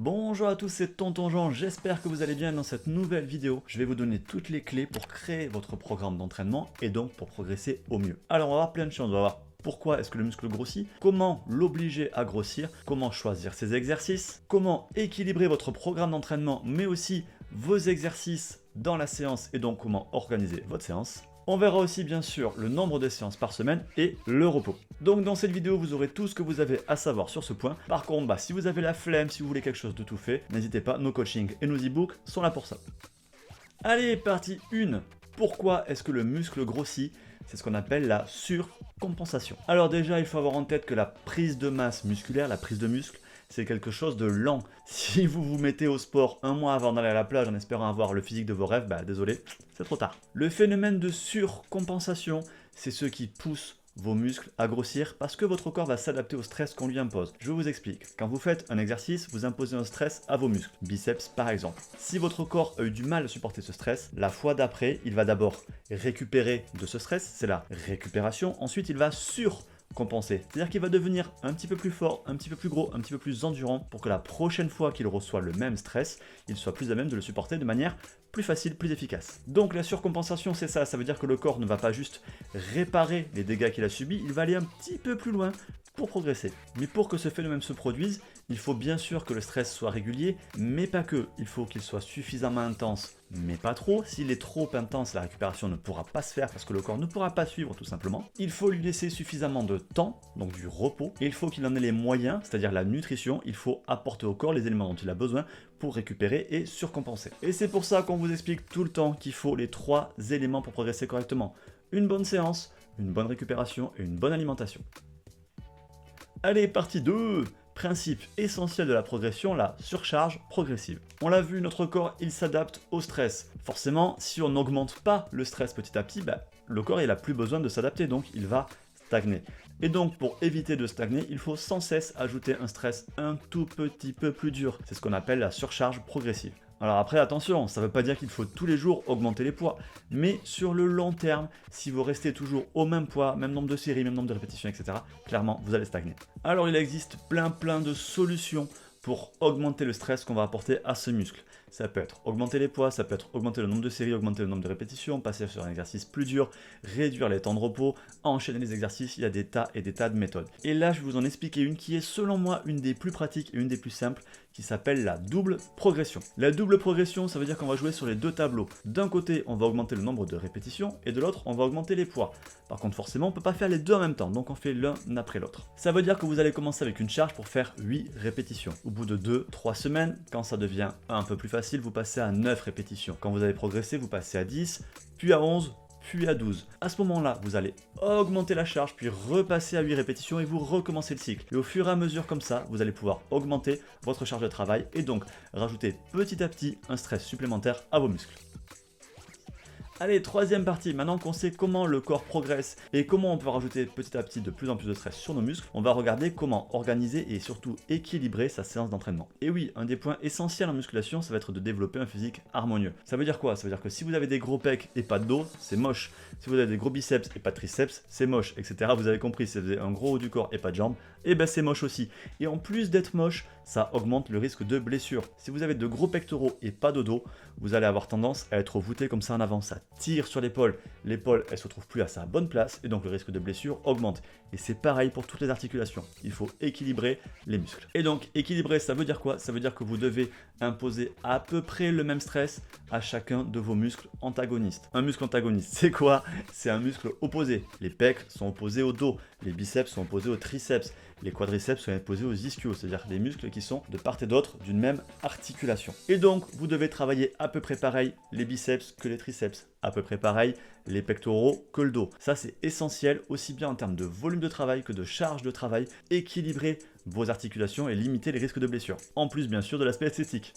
Bonjour à tous, c'est Tonton Jean, j'espère que vous allez bien. Dans cette nouvelle vidéo, je vais vous donner toutes les clés pour créer votre programme d'entraînement et donc pour progresser au mieux. Alors on va voir plein de choses, on va voir pourquoi est-ce que le muscle grossit, comment l'obliger à grossir, comment choisir ses exercices, comment équilibrer votre programme d'entraînement mais aussi vos exercices dans la séance et donc comment organiser votre séance. On verra aussi bien sûr le nombre de séances par semaine et le repos. Donc dans cette vidéo, vous aurez tout ce que vous avez à savoir sur ce point. Par contre, si vous avez la flemme, si vous voulez quelque chose de tout fait, n'hésitez pas, nos coachings et nos e-books sont là pour ça. Allez, partie 1. Pourquoi est-ce que le muscle grossit? C'est ce qu'on appelle la surcompensation. Alors déjà, il faut avoir en tête que la prise de masse musculaire, la prise de muscle, c'est quelque chose de lent. Si vous vous mettez au sport un mois avant d'aller à la plage en espérant avoir le physique de vos rêves, désolé, c'est trop tard. Le phénomène de surcompensation, c'est ce qui pousse vos muscles à grossir parce que votre corps va s'adapter au stress qu'on lui impose. Je vous explique. Quand vous faites un exercice, vous imposez un stress à vos muscles, biceps par exemple. Si votre corps a eu du mal à supporter ce stress, la fois d'après, il va d'abord récupérer de ce stress, c'est la récupération. Ensuite, il va surcompenser. C'est-à-dire qu'il va devenir un petit peu plus fort, un petit peu plus gros, un petit peu plus endurant pour que la prochaine fois qu'il reçoit le même stress, il soit plus à même de le supporter de manière plus facile, plus efficace. Donc la surcompensation, c'est ça, ça veut dire que le corps ne va pas juste réparer les dégâts qu'il a subis, il va aller un petit peu plus loin pour progresser. Mais pour que ce phénomène se produise, il faut bien sûr que le stress soit régulier, mais pas que. Il faut qu'il soit suffisamment intense, mais pas trop. S'il est trop intense, la récupération ne pourra pas se faire parce que le corps ne pourra pas suivre tout simplement. Il faut lui laisser suffisamment de temps, donc du repos, et il faut qu'il en ait les moyens, c'est-à-dire la nutrition. Il faut apporter au corps les éléments dont il a besoin pour récupérer et surcompenser. Et c'est pour ça qu'on vous explique tout le temps qu'il faut les 3 éléments pour progresser correctement. Une bonne séance, une bonne récupération et une bonne alimentation. Allez, partie 2. Principe essentiel de la progression, la surcharge progressive. On l'a vu, notre corps, il s'adapte au stress. Forcément, si on n'augmente pas le stress petit à petit, le corps, il n'a plus besoin de s'adapter, donc il va stagner. Et donc, pour éviter de stagner, il faut sans cesse ajouter un stress un tout petit peu plus dur. C'est ce qu'on appelle la surcharge progressive. Alors après, attention, ça ne veut pas dire qu'il faut tous les jours augmenter les poids, mais sur le long terme, si vous restez toujours au même poids, même nombre de séries, même nombre de répétitions, etc., clairement, vous allez stagner. Alors il existe plein de solutions pour augmenter le stress qu'on va apporter à ce muscle. Ça peut être augmenter les poids, ça peut être augmenter le nombre de séries, augmenter le nombre de répétitions, passer sur un exercice plus dur, réduire les temps de repos, enchaîner les exercices, il y a des tas et des tas de méthodes. Et là, je vais vous en expliquer une qui est selon moi une des plus pratiques et une des plus simples, qui s'appelle la double progression. La double progression, ça veut dire qu'on va jouer sur les 2 tableaux. D'un côté, on va augmenter le nombre de répétitions, et de l'autre, on va augmenter les poids. Par contre, forcément, on ne peut pas faire les deux en même temps, donc on fait l'un après l'autre. Ça veut dire que vous allez commencer avec une charge pour faire 8 répétitions. Au bout de 2-3 semaines, quand ça devient un peu plus facile, vous passez à 9 répétitions. Quand vous avez progressé, vous passez à 10, puis à 11, puis à 12. À ce moment-là, vous allez augmenter la charge, puis repasser à 8 répétitions et vous recommencez le cycle. Et au fur et à mesure comme ça, vous allez pouvoir augmenter votre charge de travail et donc rajouter petit à petit un stress supplémentaire à vos muscles. Allez, 3e partie, maintenant qu'on sait comment le corps progresse et comment on peut rajouter petit à petit de plus en plus de stress sur nos muscles, on va regarder comment organiser et surtout équilibrer sa séance d'entraînement. Et oui, un des points essentiels en musculation, ça va être de développer un physique harmonieux. Ça veut dire quoi? Ça veut dire que si vous avez des gros pecs et pas de dos, c'est moche. Si vous avez des gros biceps et pas de triceps, c'est moche, etc. Vous avez compris, si vous avez un gros haut du corps et pas de jambes, c'est moche aussi. Et en plus d'être moche, ça augmente le risque de blessure. Si vous avez de gros pectoraux et pas de dos, vous allez avoir tendance à être voûté comme ça en avant. Ça tire sur l'épaule. L'épaule, elle se trouve plus à sa bonne place et donc le risque de blessure augmente. Et c'est pareil pour toutes les articulations. Il faut équilibrer les muscles. Et donc, équilibrer, ça veut dire quoi? Ça veut dire que vous devez imposer à peu près le même stress à chacun de vos muscles antagonistes. Un muscle antagoniste, c'est quoi? C'est un muscle opposé. Les pecs sont opposés au dos. Les biceps sont opposés aux triceps. Les quadriceps sont opposés aux ischios, c'est-à-dire des muscles qui sont de part et d'autre d'une même articulation. Et donc, vous devez travailler à peu près pareil les biceps que les triceps, à peu près pareil les pectoraux que le dos. Ça, c'est essentiel, aussi bien en termes de volume de travail que de charge de travail, équilibrer vos articulations et limiter les risques de blessure. En plus, bien sûr, de l'aspect esthétique.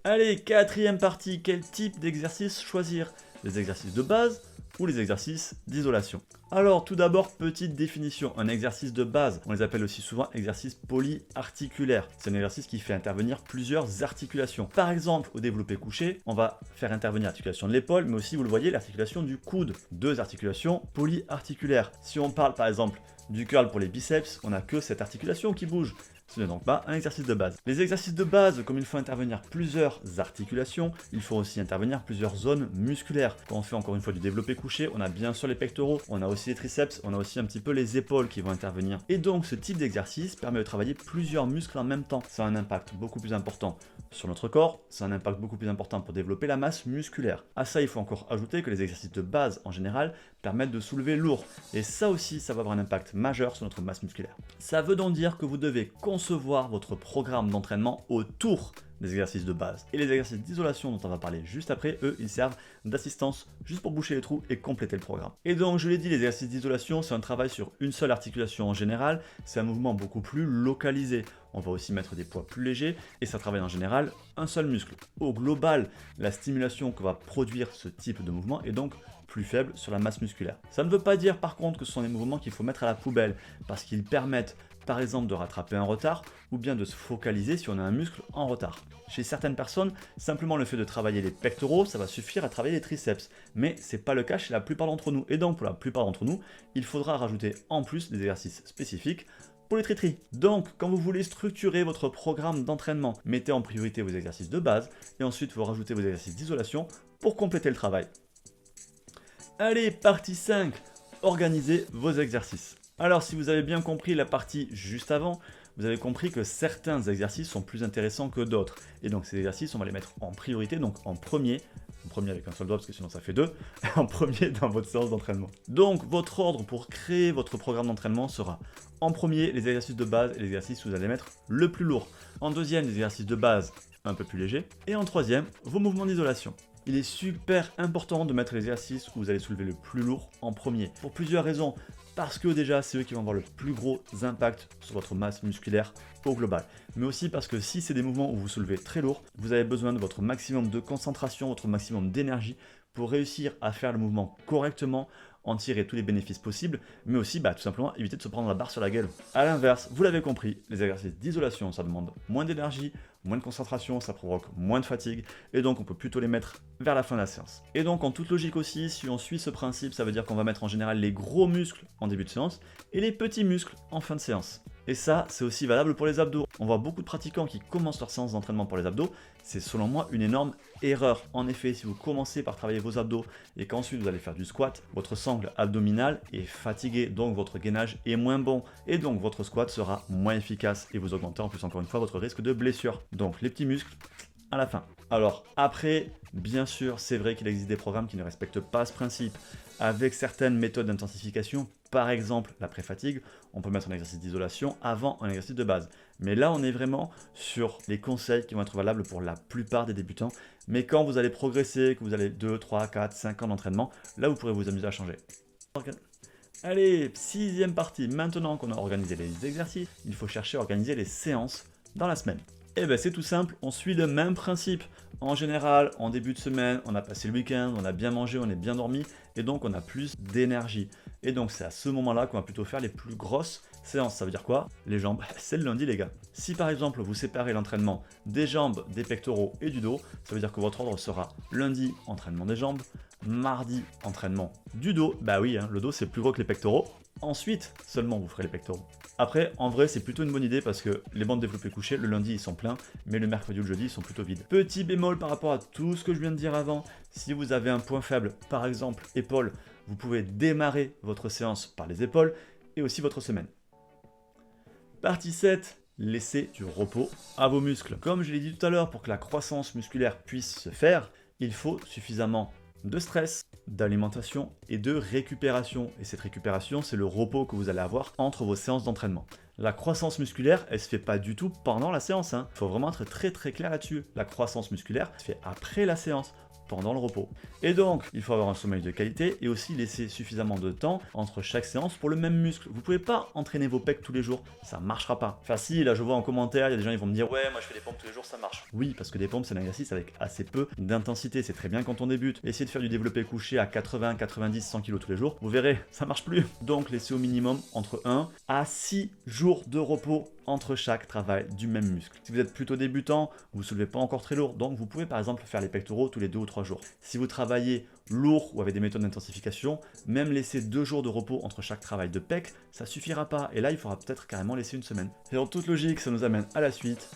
Allez, 4e partie, quel type d'exercice choisir? Les exercices de base ou les exercices d'isolation? Alors tout d'abord, petite définition, un exercice de base, on les appelle aussi souvent exercices polyarticulaires. C'est un exercice qui fait intervenir plusieurs articulations. Par exemple, au développé couché, on va faire intervenir l'articulation de l'épaule, mais aussi, vous le voyez, l'articulation du coude. 2 articulations polyarticulaires. Si on parle par exemple du curl pour les biceps, on n'a que cette articulation qui bouge. ce n'est donc pas un exercice de base. Les exercices de base, comme il faut intervenir plusieurs articulations, il faut aussi intervenir plusieurs zones musculaires. Quand on fait encore une fois du développé couché, on a bien sûr les pectoraux, on a aussi les triceps, on a aussi un petit peu les épaules qui vont intervenir. Et donc ce type d'exercice permet de travailler plusieurs muscles en même temps. Ça a un impact beaucoup plus important sur notre corps, c'est un impact beaucoup plus important pour développer la masse musculaire. À ça, il faut encore ajouter que les exercices de base en général permettent de soulever lourd. Et ça aussi, ça va avoir un impact majeur sur notre masse musculaire. Ça veut donc dire que vous devez concevoir votre programme d'entraînement autour des exercices de base. Et les exercices d'isolation dont on va parler juste après, eux, ils servent d'assistance juste pour boucher les trous et compléter le programme. Et donc, je l'ai dit, les exercices d'isolation, c'est un travail sur une seule articulation en général, c'est un mouvement beaucoup plus localisé. On va aussi mettre des poids plus légers et ça travaille en général un seul muscle. Au global, la stimulation que va produire ce type de mouvement est donc plus faible sur la masse musculaire. Ça ne veut pas dire par contre que ce sont des mouvements qu'il faut mettre à la poubelle parce qu'ils permettent par exemple de rattraper un retard ou bien de se focaliser si on a un muscle en retard. Chez certaines personnes, simplement le fait de travailler les pectoraux, ça va suffire à travailler les triceps, mais c'est pas le cas chez la plupart d'entre nous. Et donc pour la plupart d'entre nous, il faudra rajouter en plus des exercices spécifiques pour les tri-tri. Donc, quand vous voulez structurer votre programme d'entraînement, mettez en priorité vos exercices de base et ensuite vous rajoutez vos exercices d'isolation pour compléter le travail. Allez, partie 5, organisez vos exercices. Alors, si vous avez bien compris la partie juste avant, vous avez compris que certains exercices sont plus intéressants que d'autres. Et donc, ces exercices, on va les mettre en priorité, donc en premier avec un seul doigt parce que sinon ça fait deux, en premier dans votre séance d'entraînement. Donc, votre ordre pour créer votre programme d'entraînement sera en premier les exercices de base et les exercices où vous allez mettre le plus lourd. En deuxième, les exercices de base un peu plus légers. Et en troisième, vos mouvements d'isolation. Il est super important de mettre les exercices où vous allez soulever le plus lourd en premier. Pour plusieurs raisons. Parce que déjà, c'est eux qui vont avoir le plus gros impact sur votre masse musculaire au global. Mais aussi parce que si c'est des mouvements où vous soulevez très lourd, vous avez besoin de votre maximum de concentration, votre maximum d'énergie pour réussir à faire le mouvement correctement, en tirer tous les bénéfices possibles, mais aussi tout simplement éviter de se prendre la barre sur la gueule. A l'inverse, vous l'avez compris, les exercices d'isolation, ça demande moins d'énergie, moins de concentration, ça provoque moins de fatigue, et donc on peut plutôt les mettre vers la fin de la séance. Et donc en toute logique aussi, si on suit ce principe, ça veut dire qu'on va mettre en général les gros muscles en début de séance, et les petits muscles en fin de séance. Et ça, c'est aussi valable pour les abdos. On voit beaucoup de pratiquants qui commencent leur séance d'entraînement pour les abdos. C'est selon moi une énorme erreur. En effet, si vous commencez par travailler vos abdos et qu'ensuite vous allez faire du squat, votre sangle abdominale est fatiguée, donc votre gainage est moins bon. Et donc votre squat sera moins efficace et vous augmentez en plus encore une fois votre risque de blessure. Donc les petits muscles à la fin. Alors après, bien sûr, c'est vrai qu'il existe des programmes qui ne respectent pas ce principe. Avec certaines méthodes d'intensification, par exemple la pré-fatigue, on peut mettre un exercice d'isolation avant un exercice de base. Mais là, on est vraiment sur les conseils qui vont être valables pour la plupart des débutants. Mais quand vous allez progresser, que vous allez 2, 3, 4, 5 ans d'entraînement, là, vous pourrez vous amuser à changer. Allez, sixième partie. Maintenant qu'on a organisé les exercices, il faut chercher à organiser les séances dans la semaine. Et bien c'est tout simple, on suit le même principe. En général, en début de semaine, on a passé le week-end, on a bien mangé, on est bien dormi, et donc on a plus d'énergie. Et donc c'est à ce moment-là qu'on va plutôt faire les plus grosses séances. Ça veut dire quoi? Les jambes, c'est le lundi les gars. Si par exemple vous séparez l'entraînement des jambes, des pectoraux et du dos, ça veut dire que votre ordre sera lundi, entraînement des jambes, mardi, entraînement du dos. Bah oui, le dos c'est plus gros que les pectoraux. Ensuite, seulement vous ferez les pectoraux. Après, en vrai, c'est plutôt une bonne idée parce que les bancs de développé couché, le lundi, ils sont pleins, mais le mercredi ou le jeudi, ils sont plutôt vides. Petit bémol par rapport à tout ce que je viens de dire avant, si vous avez un point faible, par exemple épaules, vous pouvez démarrer votre séance par les épaules et aussi votre semaine. Partie 7. Laissez du repos à vos muscles. Comme je l'ai dit tout à l'heure, pour que la croissance musculaire puisse se faire, il faut suffisamment de stress, d'alimentation et de récupération. Et cette récupération, c'est le repos que vous allez avoir entre vos séances d'entraînement. La croissance musculaire, elle se fait pas du tout pendant la séance. Il faut vraiment être très très clair là-dessus. La croissance musculaire se fait après la séance, pendant le repos. Et donc, il faut avoir un sommeil de qualité et aussi laisser suffisamment de temps entre chaque séance pour le même muscle. Vous pouvez pas entraîner vos pecs tous les jours, ça marchera pas. Enfin si, là je vois en commentaire, il y a des gens qui vont me dire ouais, moi je fais des pompes tous les jours, ça marche. Oui, parce que des pompes c'est un exercice avec assez peu d'intensité, c'est très bien quand on débute. Essayez de faire du développé couché à 80, 90, 100 kg tous les jours, vous verrez, ça marche plus. Donc laissez au minimum entre 1 à 6 jours de repos entre chaque travail du même muscle. Si vous êtes plutôt débutant, vous ne soulevez pas encore très lourd, donc vous pouvez par exemple faire les pectoraux tous les 2 ou 3 jours. Si vous travaillez lourd ou avec des méthodes d'intensification, même laisser 2 jours de repos entre chaque travail de pec, ça suffira pas. Et là, il faudra peut-être carrément laisser une semaine. Et en toute logique, ça nous amène à la suite.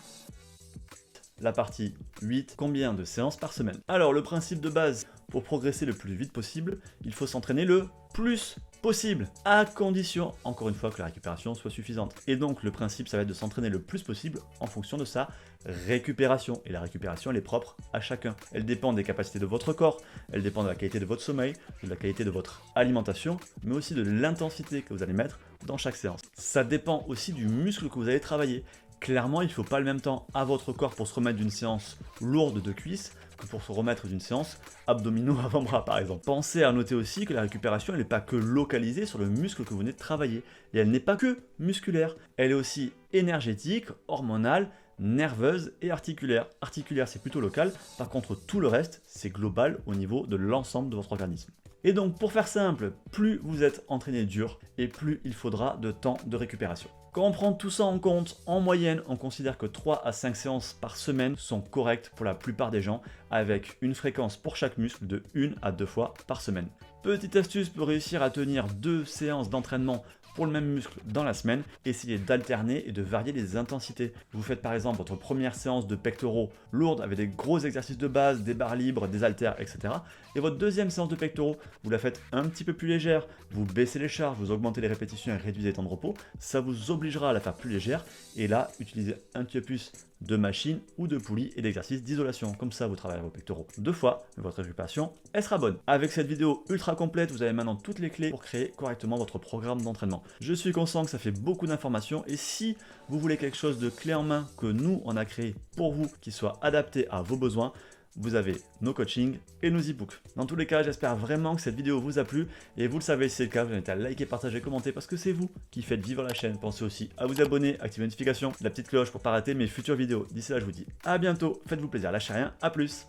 La partie 8, combien de séances par semaine? Alors le principe de base, pour progresser le plus vite possible, il faut s'entraîner le plus possible, à condition, encore une fois, que la récupération soit suffisante. Et donc le principe, ça va être de s'entraîner le plus possible en fonction de sa récupération. Et la récupération, elle est propre à chacun. Elle dépend des capacités de votre corps, elle dépend de la qualité de votre sommeil, de la qualité de votre alimentation, mais aussi de l'intensité que vous allez mettre dans chaque séance. Ça dépend aussi du muscle que vous allez travailler. Clairement, il ne faut pas le même temps à votre corps pour se remettre d'une séance lourde de cuisses que pour se remettre d'une séance abdominaux avant-bras par exemple. Pensez à noter aussi que la récupération, elle n'est pas que localisée sur le muscle que vous venez de travailler. Et elle n'est pas que musculaire. Elle est aussi énergétique, hormonale, nerveuse et articulaire. Articulaire, c'est plutôt local. Par contre, tout le reste, c'est global au niveau de l'ensemble de votre organisme. Et donc, pour faire simple, plus vous êtes entraîné dur et plus il faudra de temps de récupération. Quand on prend tout ça en compte, en moyenne, on considère que 3 à 5 séances par semaine sont correctes pour la plupart des gens, avec une fréquence pour chaque muscle de 1 à 2 fois par semaine. Petite astuce pour réussir à tenir 2 séances d'entraînement pour le même muscle dans la semaine, essayez d'alterner et de varier les intensités. Vous faites par exemple votre première séance de pectoraux lourde avec des gros exercices de base, des barres libres, des haltères, etc. Et votre deuxième séance de pectoraux, vous la faites un petit peu plus légère, vous baissez les charges, vous augmentez les répétitions et réduisez les temps de repos. Ça vous obligera à la faire plus légère et là, utilisez un petit peu plus de machines ou de poulies et d'exercices d'isolation. Comme ça, vous travaillez vos pectoraux 2 fois, votre récupération, elle sera bonne. Avec cette vidéo ultra complète, vous avez maintenant toutes les clés pour créer correctement votre programme d'entraînement. Je suis conscient que ça fait beaucoup d'informations et si vous voulez quelque chose de clé en main que nous, on a créé pour vous, qui soit adapté à vos besoins, vous avez nos coachings et nos e-books. Dans tous les cas, j'espère vraiment que cette vidéo vous a plu et vous le savez, si c'est le cas, vous invitez à liker, partager, commenter parce que c'est vous qui faites vivre la chaîne. Pensez aussi à vous abonner, activer les notifications, la petite cloche pour ne pas rater mes futures vidéos. D'ici là, je vous dis à bientôt, faites-vous plaisir, lâchez rien, à plus.